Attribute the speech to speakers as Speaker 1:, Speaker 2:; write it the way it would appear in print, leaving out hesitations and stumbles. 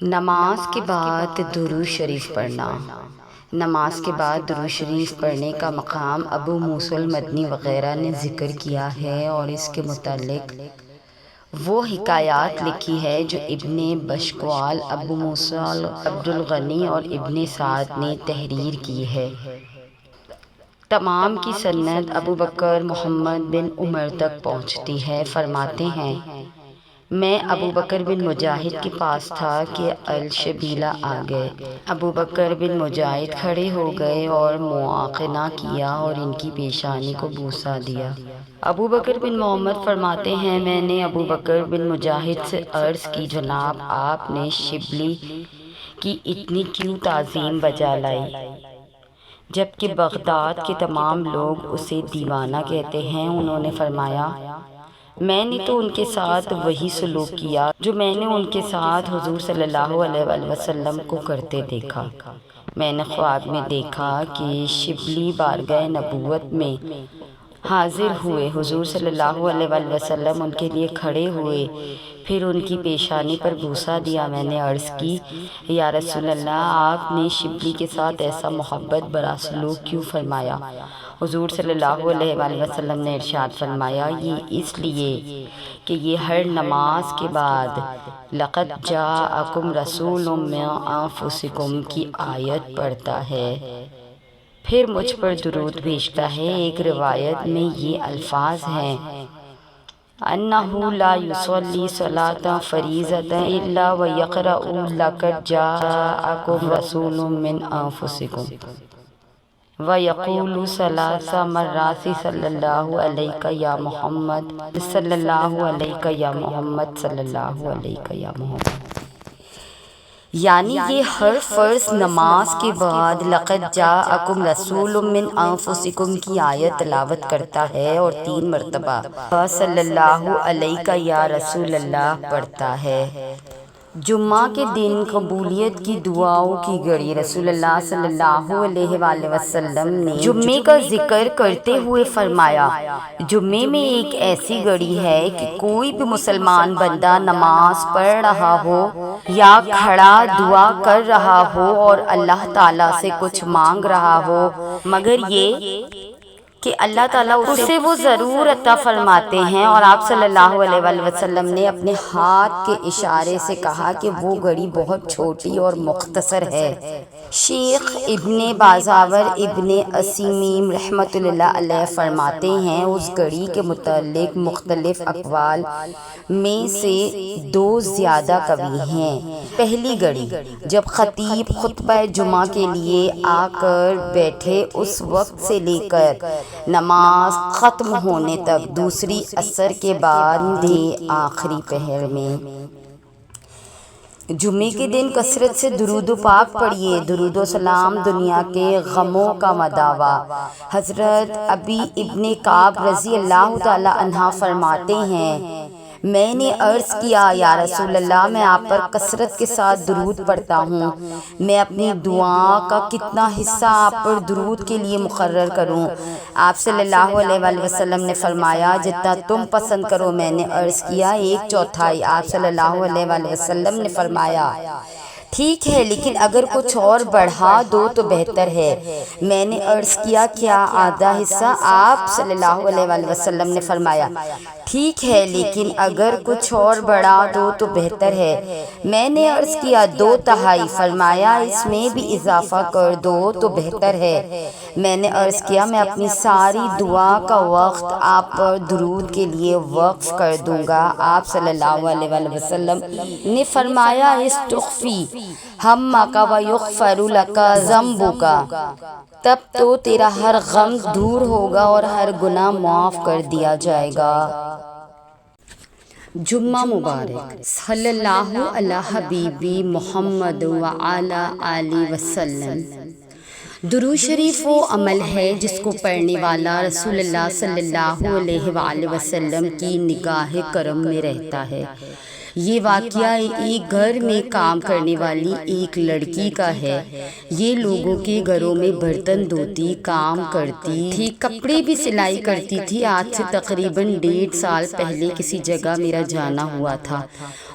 Speaker 1: نماز کے بعد درود شریف پڑھنا۔ نماز کے بعد درود شریف پڑھنے کا مقام ابو موسیٰ المدنی وغیرہ نے ذکر کیا ہے اور اس کے متعلق وہ حکایات لکھی ہے جو ابن بشکوال، ابو موسیٰ عبد الغنی اور ابن سعد نے تحریر کی ہے۔ تمام کی سند ابو بکر محمد بن عمر تک پہنچتی ہے۔ فرماتے ہیں، میں ابو بکر بن مجاہد کے پاس تھا کہ الشبیلہ آ گئے۔ ابو بکر بن مجاہد کھڑے ہو گئے اور معاقنہ کیا اور ان کی پیشانی کو بوسہ دیا۔ ابو بکر بن محمد فرماتے ہیں، میں نے ابو بکر بن مجاہد سے عرض کی، جناب آپ نے شبلی کی اتنی کیوں تعظیم بجا لائی، جبکہ بغداد کے تمام لوگ اسے دیوانہ کہتے ہیں؟ انہوں نے فرمایا، میں نے تو ان کے ساتھ وہی سلوک کیا جو میں نے ان کے ساتھ حضور صلی اللہ علیہ وآلہ وسلم کو کرتے دیکھا۔ میں نے خواب میں دیکھا کہ شبلی بارگاہ نبوت میں حاضر ہوئے، حضور صلی اللہ علیہ وآلہ وسلم ان کے لیے کھڑے ہوئے، پھر ان کی پیشانی پر بوسہ دیا۔ میں نے عرض کی، یا رسول اللہ، آپ نے شبلی کے ساتھ ایسا محبت برا سلوک کیوں فرمایا؟ حضور صلی اللہ علیہ وآلہ وسلم نے ارشاد فرمایا، یہ اس لیے کہ یہ ہر نماز کے بعد لقد جاءکم رسول من انفسکم کی آیت پڑھتا ہے، پھر مجھ پر درود بھیجتا ہے۔ ایک روایت میں یہ الفاظ ہیں، انہ لا یصلی صلاۃ فریضۃ الا ویقرأ لقد جاءکم رسول من انفسکم وَيَقُولُ ثَلَاثَ مَرَّاتٍ صلی اللہ علیہ یا محمد صلی اللہ علیہ یا محمد صلی اللہ علیہ یا محمد۔ یعنی یہ ہر فرض نماز کے بعد لقد جاءکم رسول من انفسکم کی آیت تلاوت کرتا ہے اور 3 مرتبہ صلی اللہ علیہ یا رسول اللہ پڑھتا ہے۔ جمعہ کے دن قبولیت کی دعاؤں کی گھڑی رسول اللہ صلی اللہ علیہ وآلہ وسلم نے جمعے کا ذکر کرتے ہوئے فرمایا، جمعے میں ایک ایسی گھڑی ہے کہ کوئی بھی مسلمان بندہ نماز پڑھ رہا ہو یا کھڑا دعا کر رہا ہو اور اللہ تعالیٰ سے کچھ مانگ رہا ہو، مگر یہ کہ اللہ تعالیٰ اسے وہ ضرور عطا فرماتے ہیں۔ اور آپ صلی اللہ علیہ وآلہ وسلم نے اپنے ہاتھ کے اشارے سے کہا کہ وہ گھڑی بہت چھوٹی اور مختصر ہے۔ شیخ ابن بازاور ابن اسیمیم رحمۃ اللہ علیہ فرماتے ہیں، اس گھڑی کے متعلق مختلف اقوال میں سے 2 زیادہ قوی ہیں۔ پہلی گھڑی جب خطیب خطبہ جمعہ کے لیے آ کر بیٹھے اس وقت سے لے کر نماز ختم ہونے تک، دوسری عصر کے بعد آخری پہر میں۔ جمعے کے دن کثرت سے درود و پاک پڑھیے۔ درود و سلام دنیا کے غموں کا مداوا۔ حضرت ابی ابن کعب رضی اللہ تعالی عنہ فرماتے ہیں، میں نے عرض کیا، یا رسول اللہ، میں آپ پر کثرت کے ساتھ درود پڑھتا ہوں، میں اپنی دعا کا کتنا حصہ آپ پر درود کے لیے مقرر کروں؟ آپ صلی اللہ علیہ وآلہ وسلم نے فرمایا، جتنا تم پسند کرو۔ میں نے عرض کیا، 1/4۔ آپ صلی اللہ علیہ وآلہ وسلم نے فرمایا، ٹھیک ہے، لیکن اگر کچھ اور بڑھا دو تو بہتر ہے۔ میں نے عرض کیا، کیا آدھا حصہ؟ آپ صلی اللہ علیہ وآلہ وسلم نے فرمایا، ٹھیک ہے، لیکن اگر کچھ اور بڑھا دو تو بہتر ہے۔ میں نے عرض کیا، 2/3۔ فرمایا، اس میں بھی اضافہ کر دو تو بہتر ہے۔ میں نے عرض کیا، میں اپنی ساری دعا کا وقت آپ پر درود کے لیے وقف کر دوں گا۔ آپ صلی اللہ علیہ وآلہ وسلم نے فرمایا، استغفی ہمک ویغفر لک ذنبک، تب تو تیرا ہر غم دور ہوگا اور ہر گناہ معاف کر دیا جائے گا۔ جمعہ مبارک۔ صلی اللہ علی حبیبی محمد وعلی آلہ وسلم۔ درود شریف وہ عمل ہے جس کو پڑھنے والا رسول اللہ صلی اللہ علیہ وآلہ وسلم کی نگاہ کرم میں رہتا ہے۔ یہ واقعہ ایک گھر میں کام کرنے والی ایک لڑکی کا ہے۔ یہ لوگوں کے گھروں میں برتن دھوتی کام کرتی تھی، کپڑے بھی سلائی کرتی تھی۔ آج سے تقریباً 1.5 سال پہلے کسی جگہ میرا جانا ہوا تھا۔